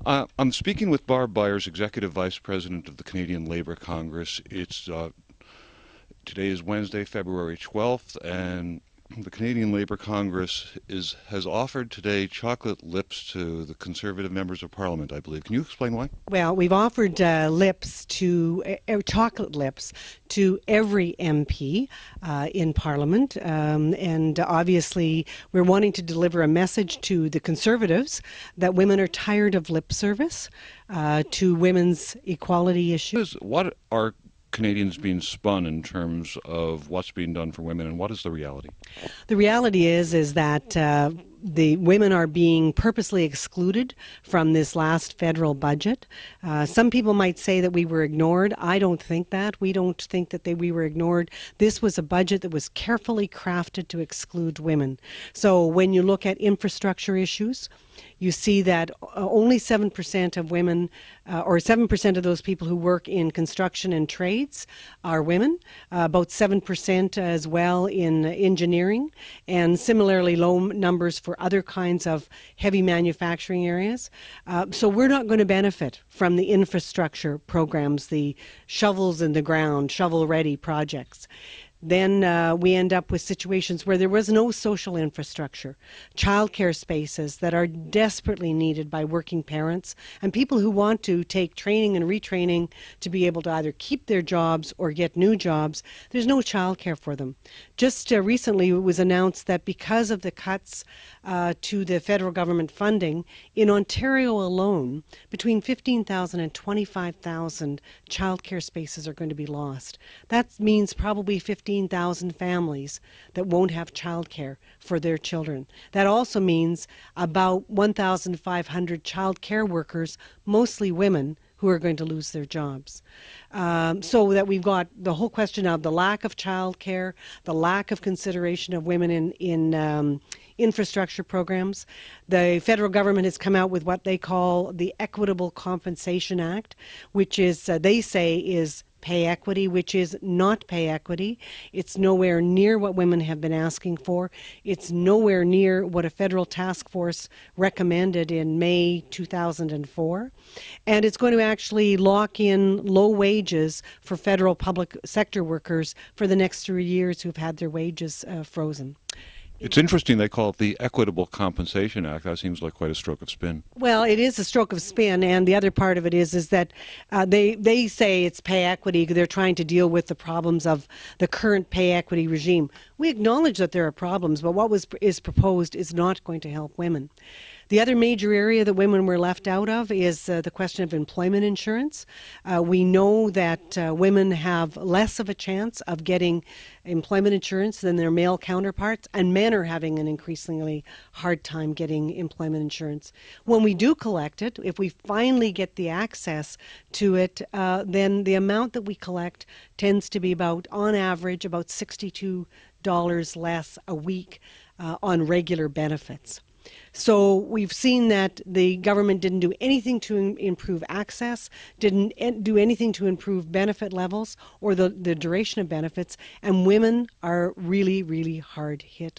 I'm speaking with Barb Byers, Executive Vice President of the Canadian Labour Congress. Today is Wednesday, February 12th, and the Canadian Labour Congress has offered today chocolate lips to the Conservative members of Parliament, I believe. Can you explain why? Well, we've offered chocolate lips to every MP in Parliament, and obviously we're wanting to deliver a message to the Conservatives that women are tired of lip service to women's equality issues. What are Canadians being spun in terms of what's being done for women, and what is the reality? The reality is that the women are being purposely excluded from this last federal budget. Some people might say that we were ignored. I don't think that. We don't think that we were ignored. This was a budget that was carefully crafted to exclude women. So when you look at infrastructure issues, you see that only 7% of women, or 7% of those people who work in construction and trades are women, about 7% as well in engineering, and similarly low numbers for other kinds of heavy manufacturing areas. So we're not going to benefit from the infrastructure programs, the shovels in the ground, shovel-ready projects. Then we end up with situations where there was no social infrastructure, childcare spaces that are desperately needed by working parents and people who want to take training and retraining to be able to either keep their jobs or get new jobs. There's no childcare for them. Just recently it was announced that because of the cuts to the federal government funding, in Ontario alone, between 15,000 and 25,000 childcare spaces are going to be lost. That means probably 15,000 families that won't have childcare for their children. That also means about 1,500 childcare workers, mostly women, who are going to lose their jobs. So that we've got the whole question of the lack of childcare, the lack of consideration of women in infrastructure programs. The federal government has come out with what they call the Equitable Compensation Act, which is, they say, is pay equity, which is not pay equity. It's nowhere near what women have been asking for. It's nowhere near what a federal task force recommended in May 2004. And it's going to actually lock in low wages for federal public sector workers for the next 3 years who've had their wages frozen. It's interesting they call it the Equitable Compensation Act. That seems like quite a stroke of spin. Well, it is a stroke of spin, and the other part of it is that they say it's pay equity. They're trying to deal with the problems of the current pay equity regime. We acknowledge that there are problems, but what is proposed is not going to help women. The other major area that women were left out of is the question of employment insurance. We know that women have less of a chance of getting employment insurance than their male counterparts, and men are having an increasingly hard time getting employment insurance. When we do collect it, if we finally get the access to it, then the amount that we collect tends to be about, on average, about $62 less a week on regular benefits. So we've seen that the government didn't do anything to improve access, didn't do anything to improve benefit levels or the duration of benefits, and women are really, really hard hit